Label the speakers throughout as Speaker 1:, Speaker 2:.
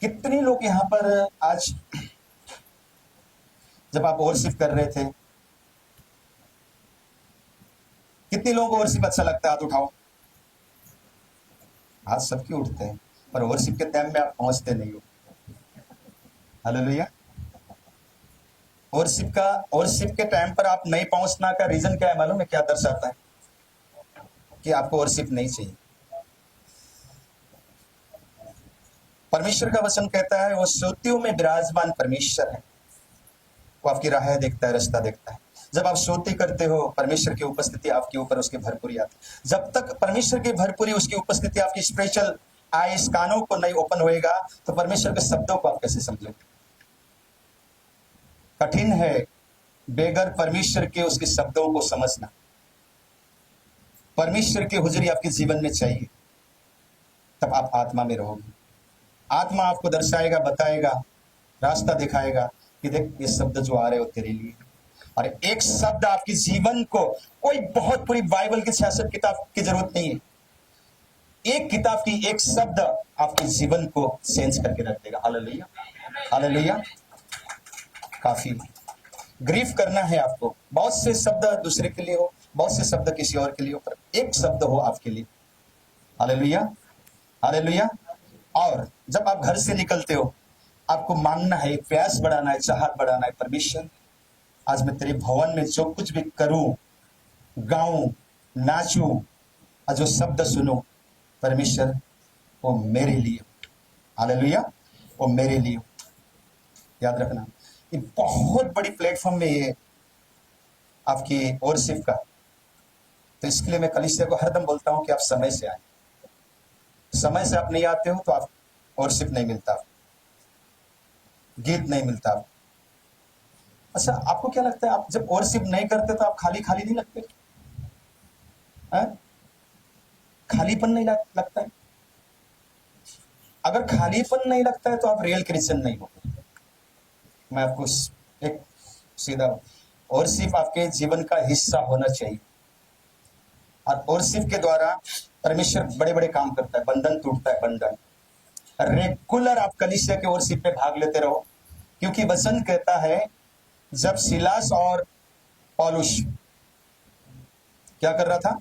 Speaker 1: कितने लोग यहाँ पर आज जब आप वर्शिप कर रहे थे, कितने लोगों को वर्शिप अच्छा लगता है? हाथ उठाओ। हाथ सबके उठते हैं, पर वर्शिप के टाइम में आप पहुंचते नहीं हो। हालेलुया। वर्शिप के टाइम पर आप नहीं पहुंचना का रीजन क्या है मालूम है? क्या दर्शाता है कि आपको वर्शिप नहीं चाहिए। परमेश्वर का वचन कहता है वो सोतियों में विराजमान परमेश्वर है, वो आपकी राह देखता है, रास्ता देखता है। जब आप सोती करते हो, परमेश्वर की उपस्थिति आपके ऊपर, उसकी भरपूरी आती है। जब तक परमेश्वर की भरपूरी, उसकी उपस्थिति आपकी स्पिरिचुअल आइस, कानों को नहीं ओपन होएगा, तो परमेश्वर के शब्दों को आप कैसे समझोगे? कठिन है बेगर परमेश्वर के उसके शब्दों को समझना। परमेश्वर की हुजूरी आपके जीवन में चाहिए, तब आप आत्मा में रहोगे। आत्मा आपको दर्शाएगा, बताएगा, रास्ता दिखाएगा कि देख ये शब्द जो आ रहे हो तेरे लिए। और एक शब्द आपके जीवन को, कोई बहुत पूरी बाइबल की 66 किताब की जरूरत नहीं है, एक किताब की एक शब्द आपके जीवन को चेंज करके रख देगा। Hallelujah, hallelujah. काफी ग्रीफ करना है आपको, बहुत से शब्द दूसरे के लिए हो, बहुत से शब्द किसी और के लिए हो, पर एक शब्द हो आपके लिए। Hallelujah, hallelujah. और जब आप घर से निकलते हो, आपको मानना है, प्यास बढ़ाना है, चाहत बढ़ाना है, परमेश्वर आज मैं तेरे भवन में जो कुछ भी करूं, गाऊं, नाचूं और जो शब्द सुनूं, परमेश्वर वो मेरे लिए। हालेलुया, वो मेरे लिए। याद रखना, ये बहुत बड़ी प्लेटफॉर्म में ये आपकी वर्शिप का। तो इसके लिए मैं कलीसिया को हरदम बोलता हूं कि आप समय से आए। समय से आप नहीं आते हो तो आप वर्शिप नहीं मिलता, गीत नहीं मिलता। अच्छा, आपको क्या लगता है, आप जब वर्शिप नहीं करते तो आप खाली खाली नहीं लगते? खालीपन नहीं लगता है? अगर खालीपन नहीं लगता है तो आप रियल क्रिश्चियन नहीं हो। मैं आपको एक सीधा, वर्शिप आपके जीवन का हिस्सा होना चाहिए। और वर्शिप के द्वारा परमेश्वर बड़े बड़े काम करता है, बंधन टूटता है, बंधन। रेगुलर आप कलीसिया के वर्शिप में भाग लेते रहो, क्योंकि वचन कहता है जब सिलास और पौलुस क्या कर रहा था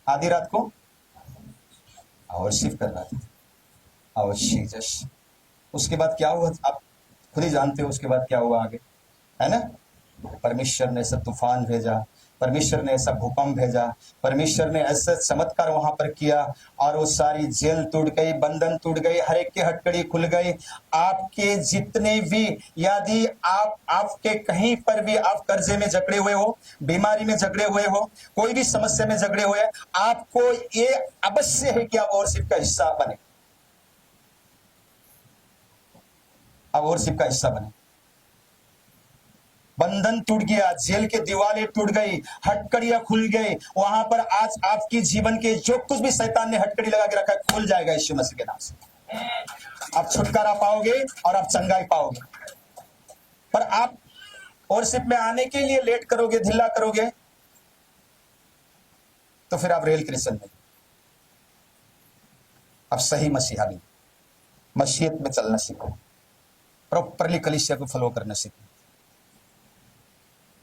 Speaker 1: आधी रात को? वर्शिप कर रहा था। अवश्य उसके बाद क्या हुआ आप खुद ही जानते हो, उसके बाद क्या हुआ आगे, है ना? परमेश्वर ने ऐसा तूफान भेजा, परमेश्वर ने ऐसा भूकंप भेजा, परमेश्वर ने ऐसा चमत्कार वहां पर किया, और वो सारी जेल टूट गई, बंधन टूट गई, हर एक की हथकड़ी खुल गई। आपके जितने भी, यदि आपके कहीं पर भी आप कर्जे में जकड़े हुए हो, बीमारी में जकड़े हुए हो, कोई भी समस्या में जकड़े हुए, आपको ये अवश्य है कि आप वर्शिप का हिस्सा बने, आप वर्शिप का हिस्सा बने। बंधन टूट गया, जेल के दीवारें टूट गई, हथकड़ियां खुल गई, वहां पर आज आपके जीवन के जो कुछ भी शैतान ने हथकड़ी लगा के रखा है, खुल जाएगा यीशु मसीह के नाम से। आप छुटकारा पाओगे और आप चंगाई पाओगे। पर आप वर्शिप में आने के लिए लेट करोगे, ढिल्ला करोगे, तो फिर आप रियल क्रिश्चियन नहीं, आप सही मसीहा नहीं। मसीहत में चलना सीखो, प्रॉपरली कलीसिया को फॉलो करना सीखो,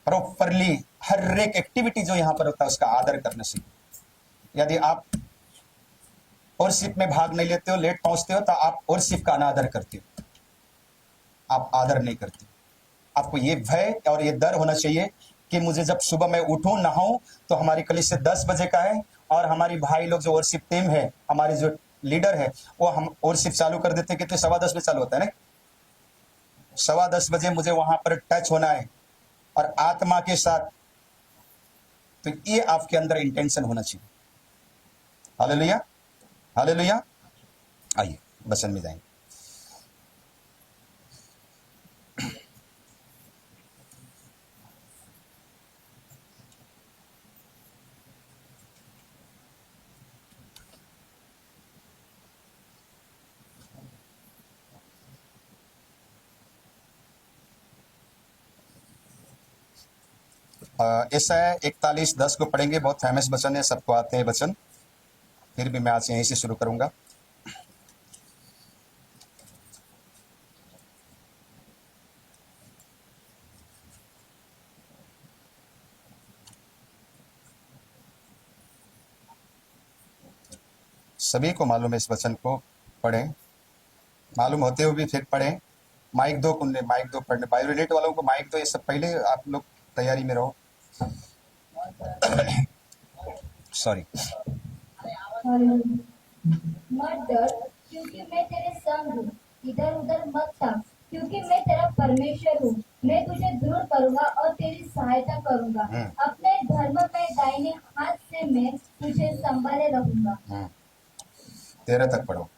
Speaker 1: प्रॉपरली हर एक एक्टिविटी जो यहां पर होता है उसका आदर करना सीखो। यदि आप वर्शिप में भाग नहीं लेते हो, लेट पहुंचते हो, तो आप वर्शिप का अनादर करते हो, आप आदर नहीं करते। आपको ये भय और ये डर होना चाहिए कि मुझे जब सुबह मैं उठूं, नहाऊं, तो हमारी कलीसिया 10 बजे का है, और हमारी भाई लोग जो वर्शिप टीम है, हमारी जो लीडर है, वो हम वर्शिप चालू कर देते हैं, कितने 10:15 बजे चालू होता है ना, 10:15 बजे मुझे वहां पर टच होना है और आत्मा के साथ। तो ये आपके अंदर इंटेंशन होना चाहिए। Hallelujah, hallelujah. आइए वचन में जाएंगे। ऐसा है 41:10 को पढ़ेंगे, बहुत फेमस वचन है, सबको आते हैं वचन, फिर भी मैं आज यहीं से शुरू करूंगा। सभी को मालूम है, इस वचन को पढ़ें, मालूम होते हुए भी फिर पढ़ें। माइक दो कुंडे, माइक दो पढ़ने, बायोरिलेट वालों को माइक दो, ये सब पहले आप लोग तैयारी में रहो। सॉरी।
Speaker 2: मत डर, क्योंकि मैं तेरे संग हूँ। इधर उधर मत ताक, क्योंकि मैं तेरा परमेश्वर हूँ। मैं तुझे दृढ़ करूंगा और तेरी सहायता करूंगा। अपने धर्म में दाहिने हाथ से मैं तुझे संभाले रहूंगा।
Speaker 1: 13 तक पढ़ो।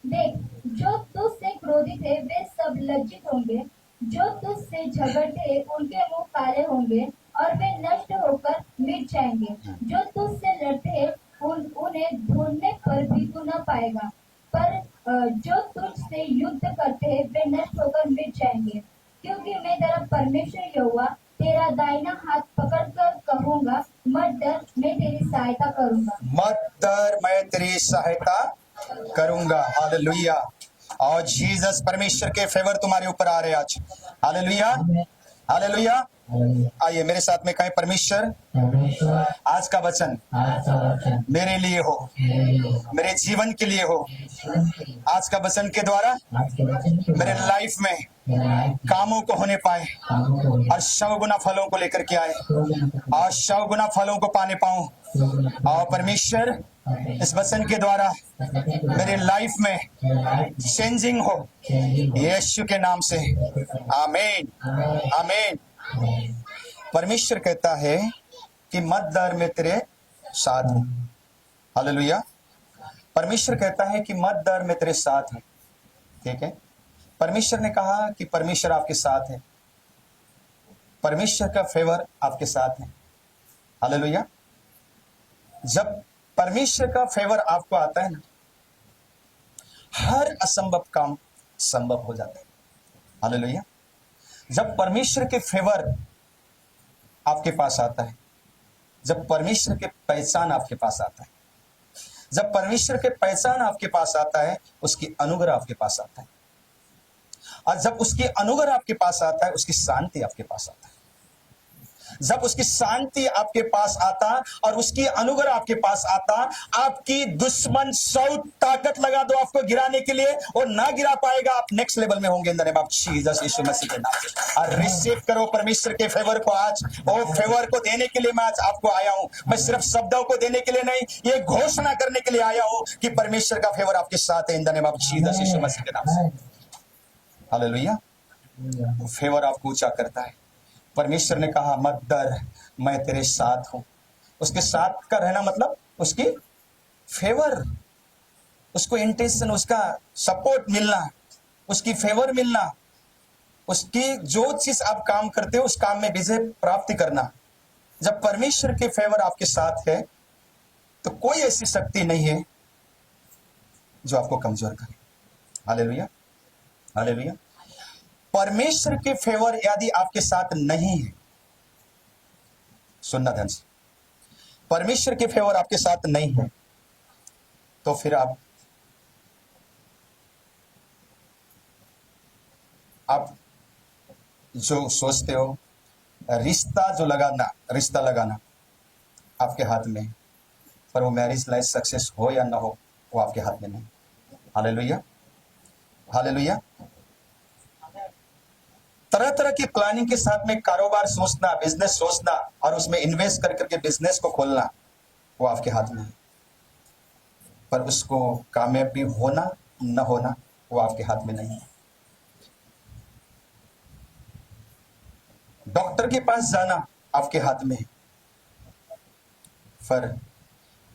Speaker 2: देख, जो तुझसे क्रोधित है वे सब लज्जित होंगे, जो तुझसे झगड़ते हैं उनके मुंह काले होंगे और वे नष्ट होकर मिट जाएंगे। जो तुझसे लड़ते हैं उन्हें ढूंढने पर भी तू न पाएगा, पर जो तुझसे युद्ध करते हैं वे नष्ट होकर मिट जाएंगे। क्योंकि मैं तेरा परमेश्वर यहोवा तेरा दाहिना हाथ पकड़कर कहूंगा, मत डर, मैं तेरी सहायता करूंगा।
Speaker 1: मत डर, मैं तेरी सहायता करूंगा। हालेलुया। और जीसस, परमेश्वर के फेवर तुम्हारे ऊपर आ रहे आज। Hallelujah, hallelujah. आइए मेरे साथ में कहें, परमेश्वर आज का वचन मेरे लिए हो, मेरे जीवन के लिए हो। आज का वचन के द्वारा मेरे लाइफ में कामों को होने पाए और 100 गुना फलों को लेकर के आए और 100 गुना फलों को पाने पाऊं। और परमेश्वर इस वचन के द्वारा मेरे लाइफ में चेंजिंग हो, यीशु के नाम से। आमीन, आमीन। परमेश्वर कहता है कि मत डर, मैं तेरे साथ हूं। हालेलुया। परमेश्वर कहता है कि मत डर, मैं तेरे साथ हूं। ठीक है, परमेश्वर ने कहा कि परमेश्वर आपके साथ है, परमेश्वर का फेवर आपके साथ है। हालेलुया। जब परमेश्वर का फेवर आपको आता है ना, हर असंभव काम संभव हो जाता है। हालेलुया। जब परमेश्वर के फेवर आपके पास आता है, जब परमेश्वर के पहचान आपके पास आता है, जब परमेश्वर के पहचान आपके पास आता है, उसकी अनुग्रह आपके पास आता है। और जब उसकी अनुग्रह आपके पास आता है, उसकी शांति आपके पास आता है। जब उसकी शांति आपके पास आता और उसकी अनुग्रह आपके पास आता, आपकी दुश्मन 100 ताकत लगा दो आपको गिराने के लिए, और ना गिरा पाएगा। आप नेक्स्ट लेवल में होंगे in the name of Jesus, यीशु मसीह के नाम से। और रिसीव करो परमेश्वर के फेवर को आज। और फेवर को देने के लिए मैं आज आपको आया हूं। मैं सिर्फ शब्दों को देने के लिए नहीं, ये घोषणा करने के लिए आया हूं कि परमेश्वर का फेवर आपके साथ है in the name of Jesus, यीशु मसीह के नाम से। हालेलुया। फेवर आपको ऊंचा करता है। परमेश्वर ने कहा मत डर, मैं तेरे साथ हूं। उसके साथ का रहना मतलब उसकी फेवर, उसको इंटेंशन, उसका सपोर्ट मिलना, उसकी फेवर मिलना, उसकी जो चीज आप काम करते हो उस काम में विजय प्राप्ति करना। जब परमेश्वर के फेवर आपके साथ है तो कोई ऐसी शक्ति नहीं है जो आपको कमजोर करे। Hallelujah, hallelujah. परमेश्वर के फेवर यदि आपके साथ नहीं है, सुनना ध्यान से, परमेश्वर के फेवर आपके साथ नहीं है तो फिर आप जो सोचते हो, रिश्ता लगाना आपके हाथ में है, पर वो मैरिज लाइफ सक्सेस हो या ना हो वो आपके हाथ में नहीं। Hallelujah, hallelujah. तरह तरह की प्लानिंग के साथ में कारोबार सोचना, बिजनेस सोचना और उसमें इन्वेस्ट कर करके बिजनेस को खोलना, वो आपके हाथ में है, पर उसको कामयाबी होना न होना वो आपके हाथ में नहीं है। डॉक्टर के पास जाना आपके हाथ में है, पर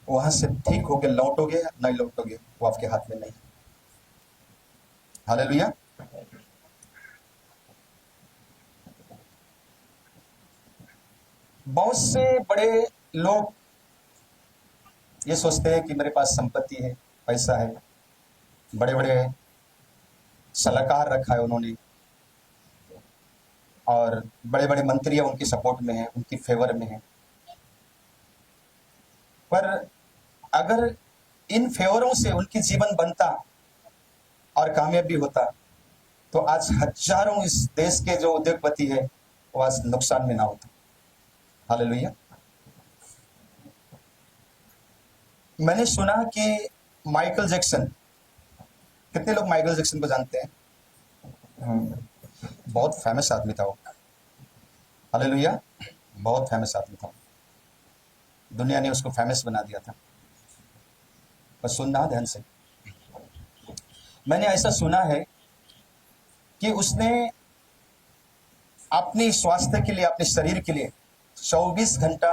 Speaker 1: वहां से ठीक होके लौटोगे या नहीं लौटोगे वो आपके हाथ में नहीं है। हालेलुया। बहुत से बड़े लोग ये सोचते हैं कि मेरे पास संपत्ति है, पैसा है, बड़े बड़े सलाहकार रखा है उन्होंने, और बड़े बड़े मंत्री उनकी सपोर्ट में है, उनकी फेवर में है। पर अगर इन फेवरों से उनकी जीवन बनता और कामयाबी होता तो आज हजारों इस देश के जो उद्योगपति है वो आज नुकसान में ना होता। हालेलुया। मैंने सुना कि माइकल जैक्सन, कितने लोग माइकल जैक्सन को जानते हैं? बहुत फेमस आदमी था वो। हालेलुया, बहुत फेमस आदमी था। दुनिया ने उसको फेमस बना दिया था। बस सुनना ध्यान से। मैंने ऐसा सुना है कि उसने अपनी स्वास्थ्य के लिए, अपने शरीर के लिए 24 घंटा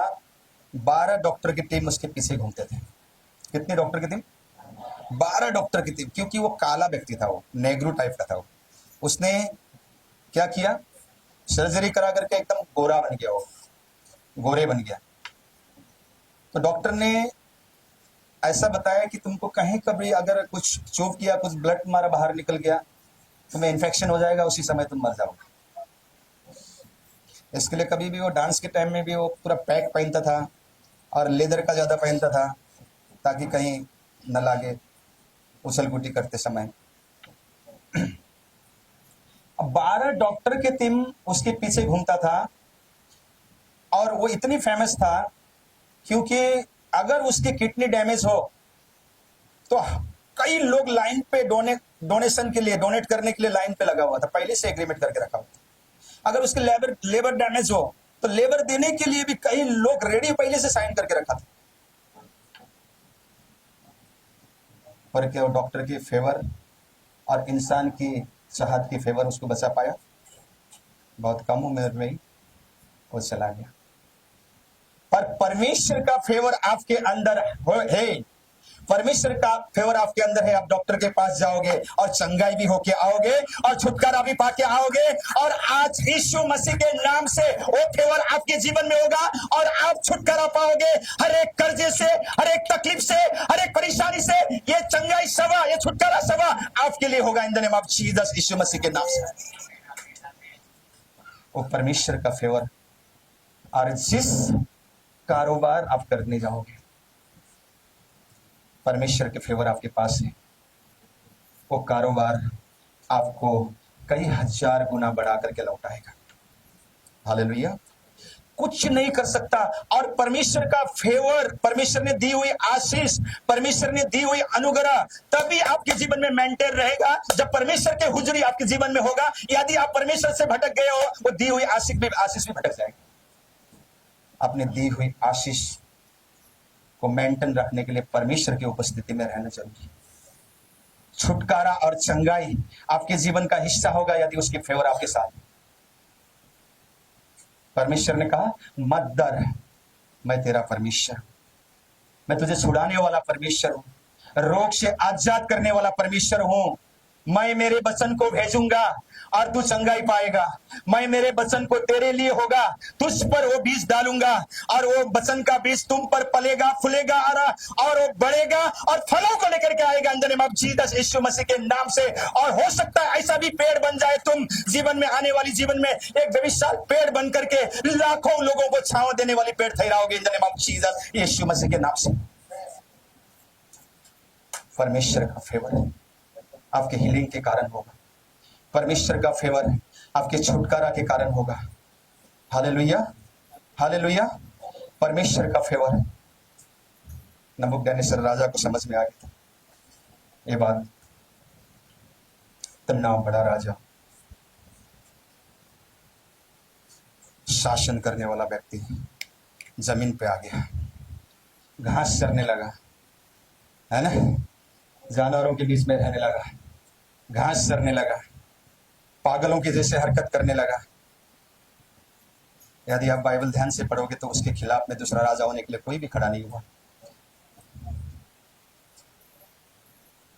Speaker 1: 12 डॉक्टर की टीम उसके पीछे घूमते थे। कितने डॉक्टर की टीम? 12 डॉक्टर की टीम, क्योंकि वो काला व्यक्ति था, वो नेग्रो टाइप का था। वो उसने क्या किया? सर्जरी करा करके एकदम गोरा बन गया, वो गोरे बन गया। तो डॉक्टर ने ऐसा बताया कि तुमको कहीं कभी अगर कुछ चोट किया, कुछ ब्लड तुम्हारा बाहर निकल गया, तुम्हें इन्फेक्शन हो जाएगा, उसी समय तुम मर जाओगे। इसके लिए कभी भी वो डांस के टाइम में भी वो पूरा पैक पहनता था और लेदर का ज़्यादा पहनता था, ताकि कहीं न लागे उछल कूटी करते समय। अब 12 डॉक्टर की टीम उसके पीछे घूमता था, और वो इतनी फेमस था क्योंकि अगर उसकी किडनी डैमेज हो तो कई लोग लाइन पे डोनेशन के लिए, डोनेट करने के लिए लाइन पे लगा हुआ था, पहले से एग्रीमेंट करके रखा हुआ था। अगर उसके लेबर डैमेज हो तो लेबर देने के लिए भी कई लोग रेडी पहले से साइन करके रखा था। पर क्या वो डॉक्टर की फेवर और इंसान की चाहत की फेवर उसको बचा पाया? बहुत कम उम्र में ही वो चला गया। पर परमेश्वर का फेवर आपके अंदर है, परमेश्वर का फेवर आपके अंदर है। आप डॉक्टर के पास जाओगे और चंगाई भी होके आओगे और छुटकारा भी पाके आओगे, और आज यीशु मसीह के नाम से वो फेवर आपके जीवन में होगा और आप छुटकारा पाओगे हर एक कर्जे से, हर एक तकलीफ से, हर एक परेशानी से। ये चंगाई सभा, ये छुटकारा सभा आपके लिए होगा in the name of Jesus, यीशु मसीह के नाम से। वो परमेश्वर का फेवर, और जिस कारोबार आप करने जाओगे, परमेश्वर के फेवर आपके पास है, वो कारोबार आपको कई हजार गुना बढ़ा करके लौटाएगा। हालेलुया। कुछ नहीं कर सकता। और परमेश्वर का फेवर, परमेश्वर ने दी हुई आशीष, परमेश्वर ने दी हुई अनुग्रह तभी आपके जीवन में मेंटेन रहेगा जब परमेश्वर के हुजूरी आपके जीवन में होगा। यदि आप परमेश्वर से भटक गए हो, वो दी हुई आशीष भी भटक जाएगी। अपने दी हुई आशीष को मेंटेन रखने के लिए परमेश्वर की उपस्थिति में रहना चाहिए। छुटकारा और चंगाई आपके जीवन का हिस्सा होगा यदि उसकी फेवर आपके साथ। परमेश्वर ने कहा, मत डर, मैं तेरा परमेश्वर, मैं तुझे छुड़ाने वाला परमेश्वर हूं, रोग से आजाद करने वाला परमेश्वर हूं। मैं मेरे वचन को भेजूंगा और तू चंगाई पाएगा। मैं मेरे वचन को तेरे लिए होगा, तुझ पर वो बीज डालूंगा और वो वचन का बीज तुम पर पलेगा, फूलेगा और वो बढ़ेगा और फलों को लेकर के आएगा in the name of Jesus, यीशु मसीह के नाम से। और हो सकता है ऐसा भी पेड़ बन जाए तुम जीवन में, आने वाली जीवन में एक भविष्य पेड़ बन करके लाखों लोगों को छांव देने वाली पेड़ ठहराओगे in the name of Jesus, यीशु मसीह के नाम से। परमेश्वर का फेवर आपके हीलिंग के कारण होगा, परमेश्वर का फेवर आपके छुटकारा के कारण होगा। Hallelujah, hallelujah. परमेश्वर का फेवर। नबूकदनेस्सर राजा को समझ में आ गया था ये बात। इतना बड़ा राजा, शासन करने वाला व्यक्ति जमीन पे आ गया, घास चरने लगा, है ना, जानवरों के बीच में रहने लगा, घास चरने लगा, पागलों के जैसे हरकत करने लगा। यदि आप बाइबल ध्यान से पढ़ोगे तो उसके खिलाफ में दूसरा राजा होने के लिए कोई भी खड़ा नहीं हुआ।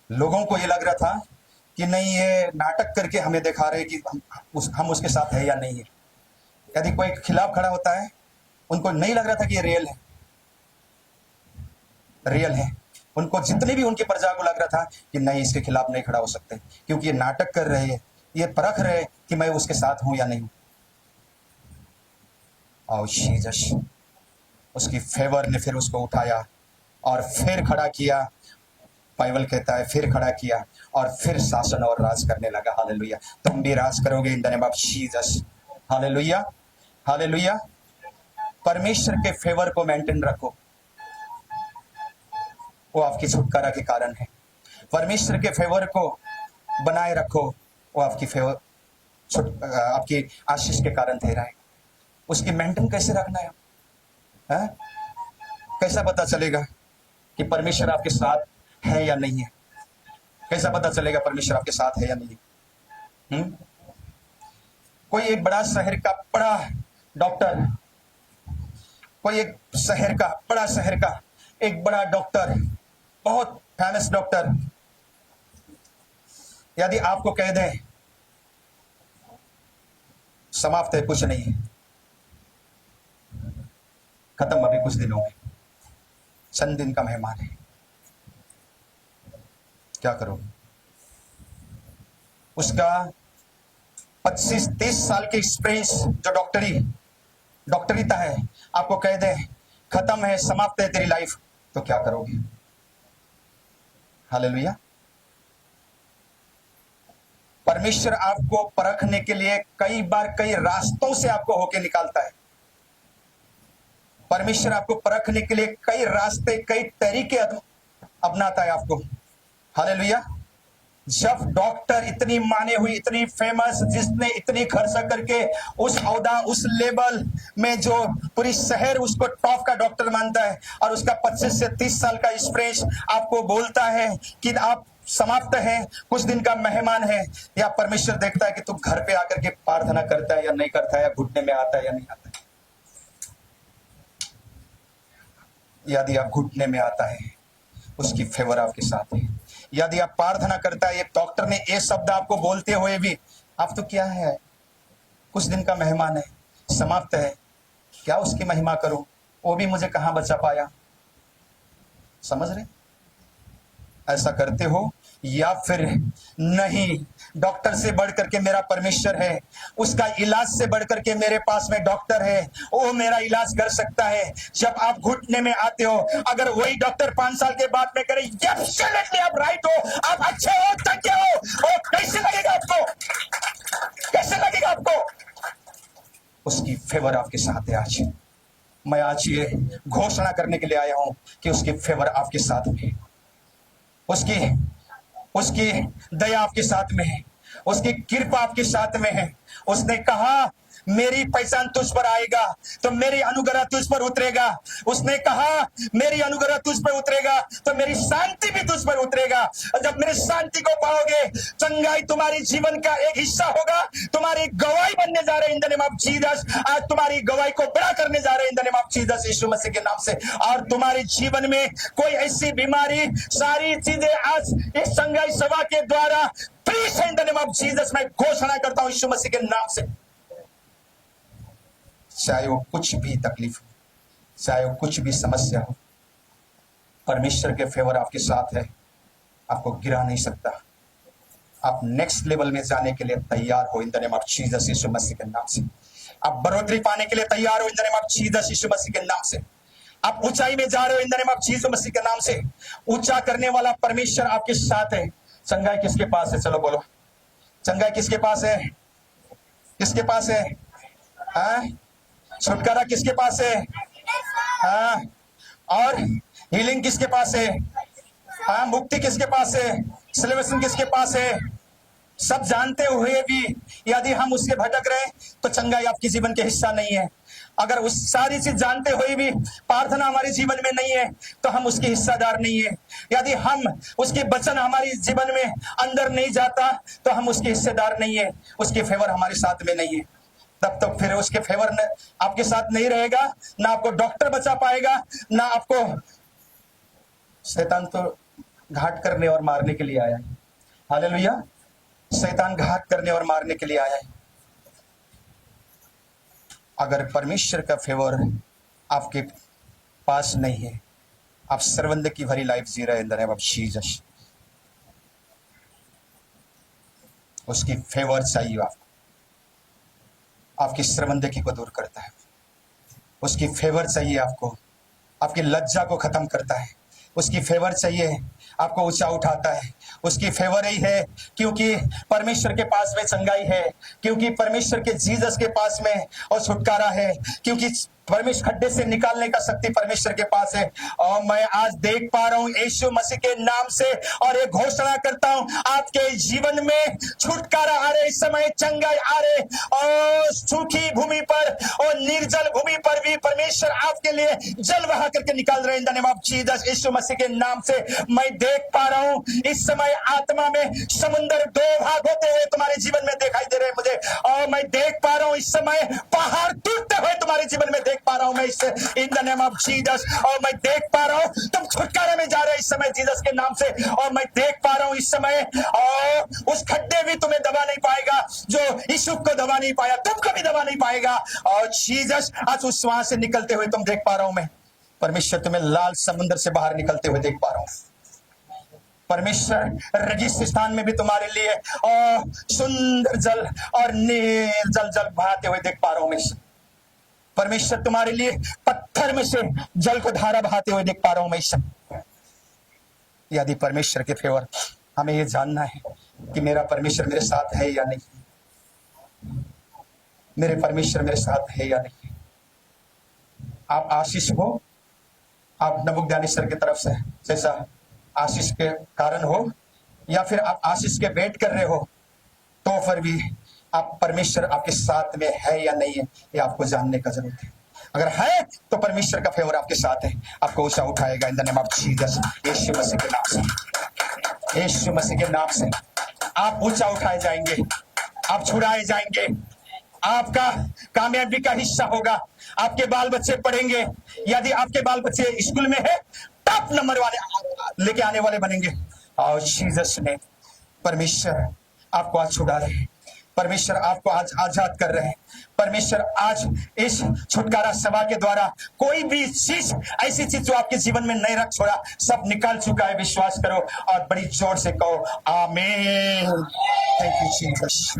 Speaker 1: लोगों को ये लग रहा था कि नहीं, ये नाटक करके हमें दिखा रहे कि हम उसके साथ है या नहीं है। यदि कोई खिलाफ खड़ा होता है, उनको नहीं लग रहा था कि ये रियल है, रियल है। उनको जितने भी उनकी प्रजा को लग रहा था कि नहीं, इसके खिलाफ नहीं खड़ा हो सकते, क्योंकि ये नाटक कर रहे हैं, ये परख रहे कि मैं उसके साथ हूं या नहीं। और जीसस, उसकी फेवर ने फिर उसको उठाया और फिर खड़ा किया। बाइबल कहता है फिर खड़ा किया और फिर शासन और राज करने लगा। हालेलुया। तुम भी राज करोगे इन the name of Jesus. Hallelujah, hallelujah. परमेश्वर के फेवर को मेंटेन रखो। वो आपकी छुटकारा के कारण है। परमेश्वर के फेवर को बनाए रखो, वो आपकी आपकी आशीष के कारण दे रहा है। उसकी मेंटेन कैसे रखना है? कैसा पता चलेगा कि परमेश्वर आपके साथ है या नहीं है? कैसा पता चलेगा परमेश्वर आपके साथ है या नहीं? कोई एक बड़ा शहर का बड़ा डॉक्टर, कोई एक बड़ा शहर का एक बड़ा डॉक्टर, बहुत फेमस डॉक्टर, यदि आपको कह दे समाप्त है, कुछ नहीं है, खत्म अभी कुछ दिनों में, चंद दिन का मेहमान है, क्या करोगे? उसका 25-30 साल की एक्सपीरियंस जो डॉक्टरीता है, आपको कह दे खत्म है, समाप्त है तेरी लाइफ, तो क्या करोगे? हालेलुया। परमेश्वर आपको परखने के लिए कई बार कई रास्तों से आपको होके निकालता है। परमेश्वर आपको परखने के लिए कई रास्ते, कई तरीके अपनाता है आपको। हालेलुया। जब डॉक्टर इतनी माने हुई, इतनी फेमस, जिसने इतनी खर्च करके उस औदा, उस लेवल में जो पूरी शहर उसको टॉप का डॉक्टर मानता है, और उसका 25 से 30 साल का एक्सपीरियंस आपको बोलता है कि आप समाप्त है, कुछ दिन का मेहमान है, या परमेश्वर देखता है कि तू घर पे आकर के प्रार्थना करता है या नहीं करता है, या घुटने में आता है या नहीं आता है। यदि आप घुटने में आता है, उसकी फेवर आपके साथ है। यदि आप प्रार्थना करता है, एक डॉक्टर ने ये शब्द आपको बोलते हुए भी आप तो क्या है, कुछ दिन का मेहमान है, समाप्त है, क्या उसकी महिमा करूं, वो भी मुझे कहां बचा पाया। समझ रहे? ऐसा करते हो, या फिर नहीं, डॉक्टर से बढ़कर के मेरा परमेश्वर है, उसका इलाज से बढ़कर के मेरे पास में डॉक्टर है, वो मेरा इलाज कर सकता है। जब आप घुटने में आते हो, अगर वही डॉक्टर 5 साल के बाद में करे एब्सोल्युटली आप राइट हो, आप अच्छे हो, तके हो, और कैसे लगेगा आपको? कैसे लगेगा आपको? उसकी फेवर आपके साथ है। आज मैं आज ये घोषणा करने के लिए आया हूं कि उसकी फेवर आपके साथ में है, उसकी दया आपके साथ में है, उसकी कृपा आपके साथ में है। उसने कहा मेरी पहचान तुझ पर आएगा तो मेरी अनुग्रह तुझ पर उतरेगा। उसने कहा मेरी अनुग्रह तुझ पर उतरेगा तो मेरी शांति भी तुझ पर उतरेगा। और जब मेरी शांति को पाओगे, चंगाई तुम्हारी जीवन का एक हिस्सा होगा, तुम्हारी गवाही बनने जा रहे हैं in the name of Jesus. आज तुम्हारी गवाही को बड़ा करने जा रहे हैं in the name of Jesus, यीशु मसीह के नाम से। और तुम्हारे जीवन में कोई ऐसी बीमारी, सारी चीजें आज इस चंगाई सभा के द्वारा फ्री है in the name of Jesus. मैं घोषणा करता हूं यीशु मसीह के नाम से। चाहे वो कुछ भी तकलीफ हो, चाहे वो कुछ भी समस्या हो, परमेश्वर के फेवर आपके साथ है, आपको गिरा नहीं सकता। आप नेक्स्ट लेवल में जाने के लिए तैयार हो in the name of Jesus, यीशु मसीह के नाम से। आप बढ़ोतरी पाने के लिए तैयार हो in the name of Jesus, यीशु मसीह के नाम से। आप ऊंचाई में जा रहे हो in the name of Jesus मसीह के नाम से। ऊंचा करने वाला परमेश्वर आपके साथ है। चंगाई किसके पास है? चलो बोलो, चंगाई किसके पास है? किसके पास है? छुटकारा किसके पास है? हाँ, और हीलिंग किसके पास है? हाँ, मुक्ति किसके पास है? सेलिब्रेशन किसके पास है? सब जानते हुए भी यदि हम उसके भटक रहे तो चंगाई आपके जीवन के हिस्सा नहीं है। अगर उस सारी चीज जानते हुए भी प्रार्थना हमारे जीवन में नहीं है तो हम उसके हिस्सादार नहीं है। यदि हम उसके वचन हमारे जीवन में अंदर नहीं जाता तो हम उसके हिस्सेदार नहीं है, उसके फेवर हमारे साथ में नहीं है। तब तक फिर उसके फेवर आपके साथ नहीं रहेगा, ना आपको डॉक्टर बचा पाएगा, ना आपको। शैतान तो घात करने और मारने के लिए आया है। हालेलुया। शैतान घात करने और मारने के लिए आया है। अगर परमेश्वर का फेवर आपके पास नहीं है, आप सर्वंद की भरी लाइफ जी रहे हैं in the name of Jesus. उसकी फेवर चाहिए आपको। आपकी शर्मिंदगी को दूर करता है। उसकी फेवर चाहिए आपको, आपकी लज्जा को खत्म करता है। उसकी फेवर चाहिए, आपको ऊंचा उठाता है। उसकी फेवर ही है क्योंकि परमेश्वर के पास में चंगाई है, क्योंकि परमेश्वर के जीसस के पास में और छुटकारा है, क्योंकि परमेश्वर खड्डे से निकालने का शक्ति परमेश्वर के पास है। और मैं आज देख पा रहा हूं यीशु मसीह के नाम से, और ये घोषणा करता हूं आपके जीवन में छुटकारा आ रहे, इस समय चंगाई आ रहे, और सूखी भूमि पर और निर्जल भूमि पर भी परमेश्वर आपके लिए जल बहा करके निकाल रहे हैं। In the name of Jesus, यीशु मसीह के नाम से मैं देख पा रहा हूं इस समय आत्मा में समुद्र दो भाग होते हुए तुम्हारे जीवन में दिखाई दे रहे हैं मुझे, और मैं देख पा रहा हूं इस समय पहाड़ टूटते हुए तुम्हारे जीवन में देख पा रहा हूं मैं इससे, इन द नेम ऑफ जीसस। और मैं देख पा रहा हूं तुम छुटकारे में जा रहे हो इस समय जीसस के नाम से, और मैं देख पा रहा हूं इस समय और उस खड्डे भी तुम्हें दबा नहीं पाएगा जो यीशु को दबा नहीं पाया, तुमको भी दबा नहीं पाएगा। और जीसस आज उस वहां से निकलते हुए तुम देख पा रहा हूं मैं, परमेश्वर तुम्हें लाल समुद्र से बाहर निकलते हुए देख पा रहा हूं। परमेश्वर रेगिस्तान में भी तुम्हारे लिए सुंदर जल और निर्जल जल बहाते हुए देख पा रहा हूं मैं। परमेश्वर तुम्हारे लिए पत्थर में से जल को धारा बहाते हुए देख पा रहा हूं मैं। यदि परमेश्वर के फेवर, हमें यह जानना है कि मेरा परमेश्वर मेरे साथ है या नहीं, मेरे परमेश्वर मेरे साथ है या नहीं। आप आशीष हो, आप नबूकदनेस्सर की तरफ से जैसा आशीष के कारण हो, या फिर आप आशीष के वेट कर रहे हो, तो फिर भी आप परमेश्वर आपके साथ में है या नहीं है, ये आपको जानने का जरूरत है। अगर है तो परमेश्वर का फेवर आपके साथ है, आपको ऊंचा उठाएगा in the name of Jesus. यीशु मसीह के नाम से, यीशु मसीह के नाम से आप ऊंचा उठाए जाएंगे, आप छुड़ाए जाएंगे, आपका कामयाबी का हिस्सा होगा। आपके बाल बच्चे पढ़ेंगे, यदि आपके बाल बच्चे स्कूल में है, टॉप नंबर वाले लेके आने वाले बनेंगे। और जीसस ने परमेश्वर आपको आज छुड़ा रहे हैं, परमेश्वर आपको आज आजाद कर रहे हैं। परमेश्वर आज इस छुटकारा सभा के द्वारा कोई भी चीज, ऐसी चीज जो आपके जीवन में नहीं रख छोड़ा, सब निकाल चुका है। विश्वास करो और बड़ी जोर से कहो आमीन। Thank you Jesus,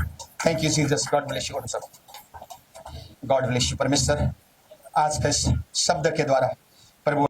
Speaker 1: thank you Jesus. God bless you, God bless you. परमेश्वर आज के शब्द के द्वारा